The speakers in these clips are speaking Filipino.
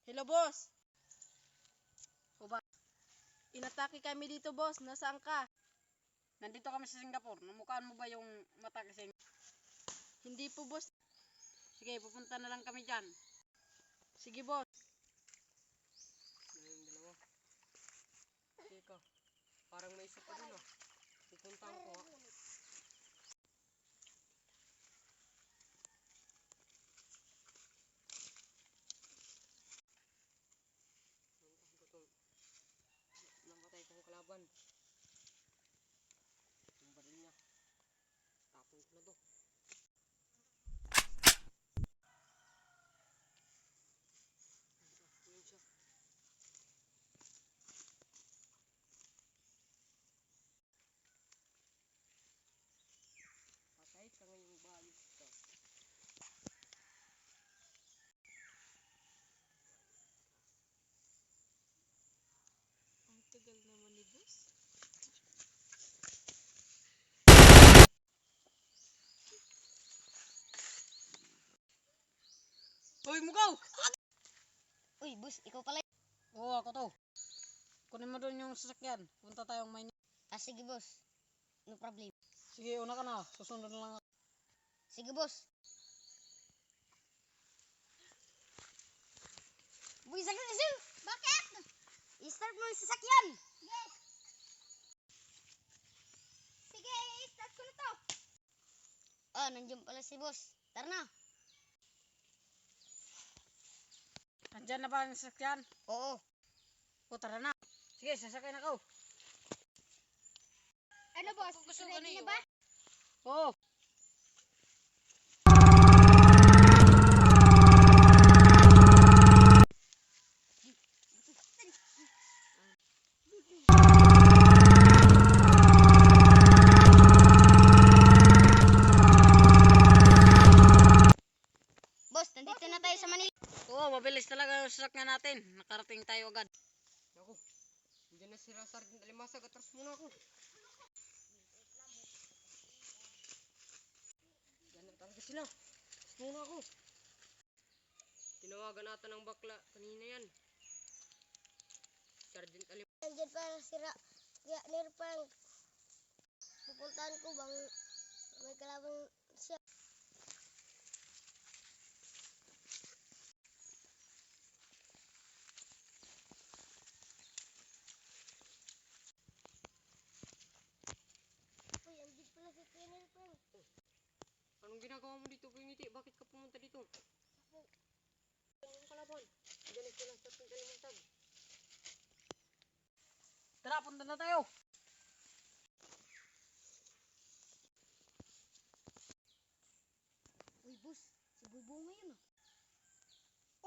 Hello, boss. O ba? Inatake kami dito, boss. Nasaan ka? Nandito kami sa Singapore. Namukhaan mo ba yung mata kasi? Hindi po, boss. Sige, pupunta na lang kami dyan. Sige, boss. Ano yung dalawa? Teka, parang may isa pa dun ah. Pupuntahan ko ah. Namatay kong kalaban. Yung baril niya. Tapon ko na to. Yun siya. Patay ka ngayong bayos ka. Ang tagal naman ni boss. Hoy, mugaw! Uy, boss, ikaw pala. Oo, ako to. Kunin mo doon yung sasakyan. Punta tayong Maynila. Sige, boss. No problem. Sige, una ka na. Susunod na lang ako. Sige, boss. Boy, sakit na siya. Bakit? I-start mo yung sasakyan. Yes. Sige, i-start ko na to. Nandiyan pala si boss. Tara na. Nandyan na ba ang sasakyan? Oo. O, tara na. Sige, sasakyan ako. Ano, boss? Gusto ko Ready na na ba? Oo. Boss, nandito na tayo sa Manila. Oo, mabilis talaga yung sasakyan natin. Nakarating tayo agad. Ako, hindi na sila Sergeant Alimasag. Atras muna ako. Yan na talaga sila. Atras muna ako. Tinawagan natin ng bakla. Kanina yan. Sergeant Alimasag. Nandiyan pala si Nirpang. Pupuntahan ko bang may kalaban siya. Uy, andyan pala si Nirpang. Anong ginagawa mo dito, Ngiti? Bakit ka pumunta dito? Anong kalaban? Diyan na sila Sergeant Alimasag. Tara, punta na tayo. Uy, boss, si Bubunga yun.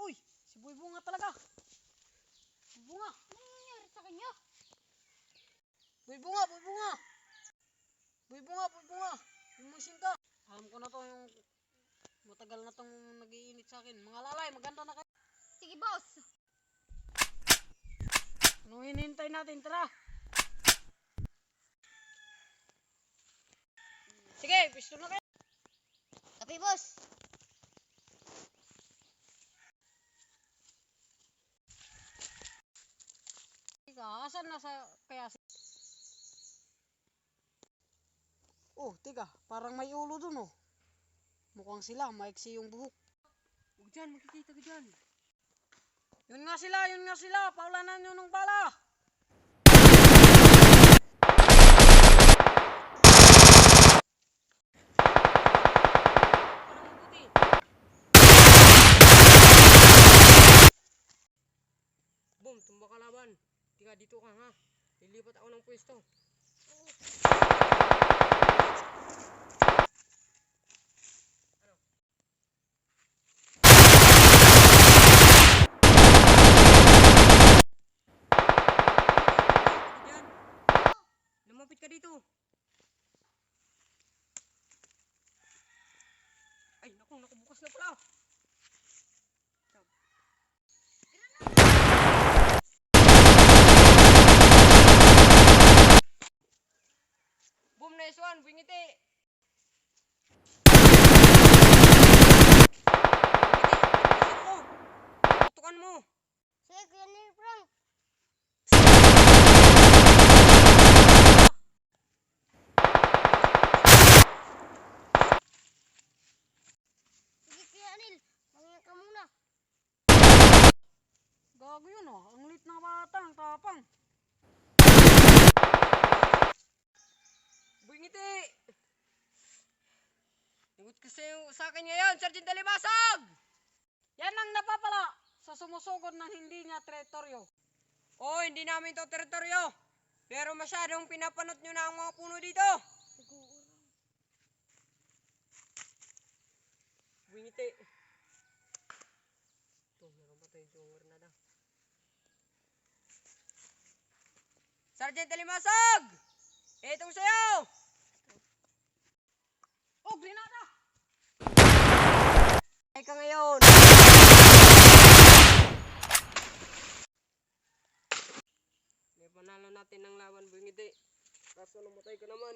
Uy, si Boy Bunga talaga. Bunga. Ano nangyari sa kanya? Boy Bunga, Boy Bunga. Boy Bunga, Boy Bunga. Lumusing ka. Alam ko na to yung matagal na tong nag-iinit sa akin. Mga lalay, maganda na kayo. Sige, boss. Anong hinihintay natin? Tara. Sige, pisto na kayo. Kape, boss. Ika, asan na sa kaya si... Oh, tiga, parang may ulo dun oh. Mukhang sila, maiksi yung buhok. Huwag dyan, makikita ka dyan. Yun nga sila, paulanan nyo ng bala. Parang mabuti. Boom, tumba kalaban. Tiga, dito ka ha. Lilipat ako ng pwesto. Lumapit ka dito. Ay, naku, bukas na pala. Boom, nice one, Bingiti. ngiti. Nagot kasi sa akin ngayon, Sergeant Alimasag! Yan ang napapala sa sumusugod ng hindi niya teritoryo. Oo, hindi namin to teritoryo. Pero masyadong pinapanot nyo na ang mga puno dito. Ngiti. Ito, meron pa tayong jonger na daw. Sergeant Alimasag! Itong sayo! Oh, grenada! Ay ka ngayon! May panalo natin ng laban, Bungiti. Kaso namatay ka naman.